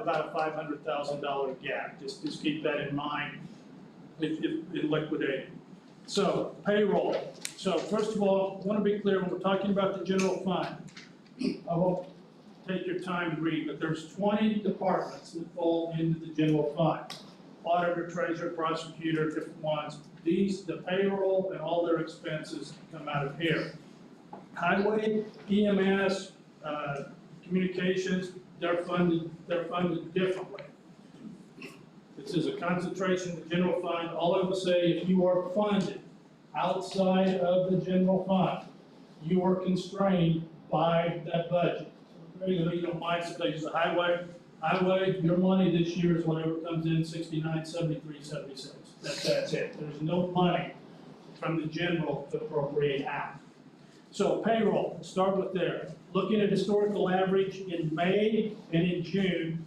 about a $500,000 gap. Just keep that in mind if in liquidating. So payroll. So first of all, I want to be clear when we're talking about the general fund. I won't take your time to read, but there's 20 departments that fall into the general fund. Auditor, treasurer, prosecutor, different ones. The payroll and all their expenses come out of here. Highway, EMS, communications, they're funded differently. This is a concentration of the general fund. All I will say, if you are funded outside of the general fund, you are constrained by that budget. So you don't mind sometimes the highway, your money this year is whatever comes in, 69, 73, 76. That's it. There's no money from the general to appropriate out. So payroll, let's start with there. Looking at historical average in May and in June,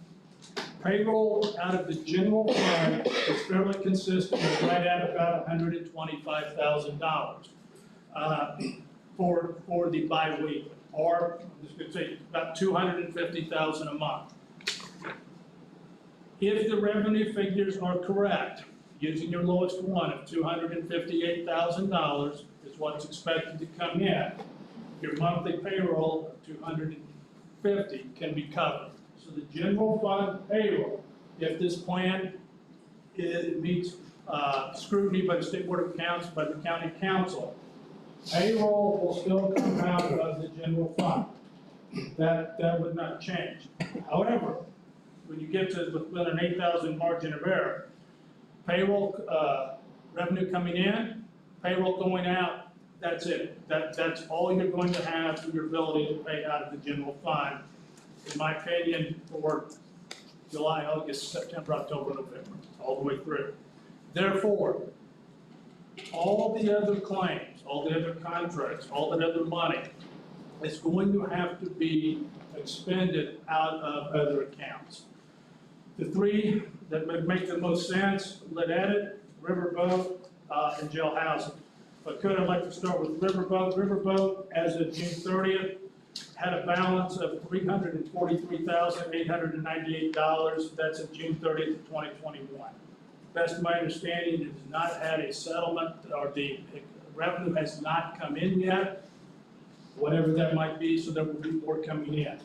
payroll out of the general fund is fairly consistent, right at about $125,000 for the bi-weekly, or I'm just going to say about $250,000 a month. If the revenue figures are correct, using your lowest one of $258,000 is what's expected to come in, your monthly payroll of $250,000 can be covered. So the general fund payroll, if this plan meets scrutiny by the State Board of Accounts, by the County Council, payroll will still come out of the general fund. That would not change. However, when you get to within an 8,000 margin of error, payroll revenue coming in, payroll going out, that's it. That's all you're going to have for your ability to pay out of the general fund, in my opinion, for July, August, September, October, November, all the way through. Therefore, all the other claims, all the other contracts, all that other money is going to have to be expended out of other accounts. The three that would make the most sense, Lit Edit, Riverboat, and jail housing. If I could, I'd like to start with Riverboat. Riverboat, as of June 30th, had a balance of $343,898. That's of June 30th of 2021. Best of my understanding, it has not had a settlement, or the revenue has not come in yet, whatever that might be, so there will be more coming in.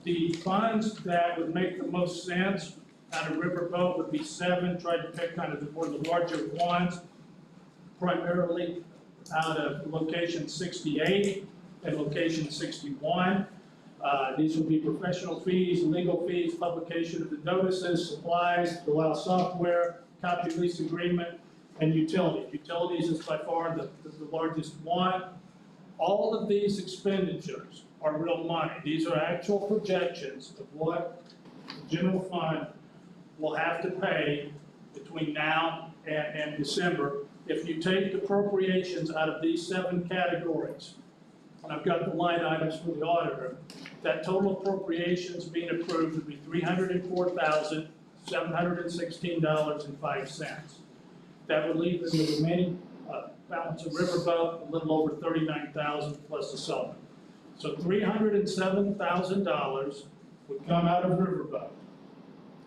The funds that would make the most sense out of Riverboat would be 7, try to pick kind of one of the larger ones, primarily out of location 68 and location 61. These will be professional fees, legal fees, publication of the notices, supplies, allow software, copy lease agreement, and utilities. Utilities is by far the largest one. All of these expenditures are real money. These are actual projections of what the general fund will have to pay between now and December if you take appropriations out of these 7 categories. And I've got the line items for the auditor. That total appropriations being approved would be $304,716.05. That would leave in the remaining balance of Riverboat a little over $39,000 plus the settlement. So $307,000 would come out of Riverboat.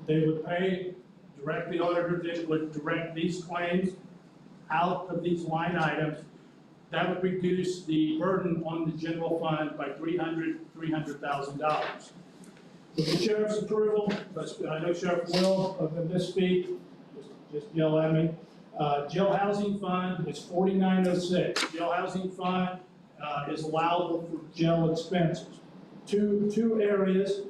They would pay, the auditor would direct these claims out of these line items. That would reduce the burden on the general fund by $300,000. With the sheriff's approval, I know Sheriff Will of this speak, just yell at me. Jail housing fund is 4906. Jail housing fund is allowable for jail expenses. Two areas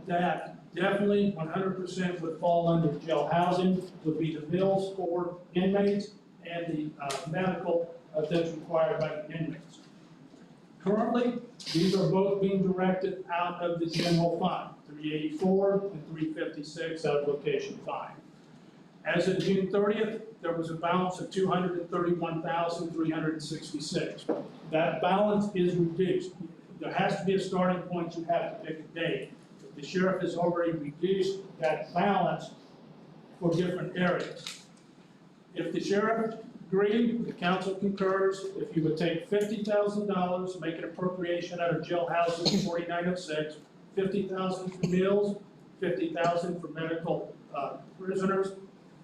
that definitely 100% would fall under jail housing would be the bills for inmates and the medical that's required by the inmates. Currently, these are both being directed out of the general fund, 384 and 356 out of location 5. As of June 30th, there was a balance of $231,366. That balance is reduced. There has to be a starting point. You have to pick a date. But the sheriff has already reduced that balance for different areas. If the sheriff agreed, the council concurs, if you would take $50,000, make an appropriation out of jail housing 4906, 50,000 for meals, 50,000 for medical prisoners.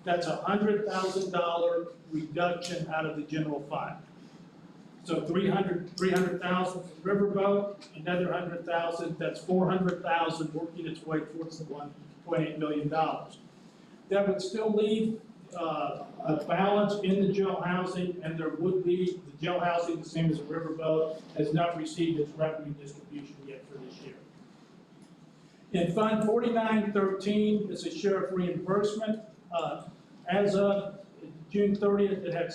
That's a $100,000 reduction out of the general fund. So 300,000 for Riverboat, another 100,000, that's 400,000 working its way towards the $1.8 million. That would still leave a balance in the jail housing, and there would be, the jail housing, the same as the Riverboat, has not received its revenue distribution yet for this year. In Fund 4913 is a sheriff reimbursement. As of June 30th, it had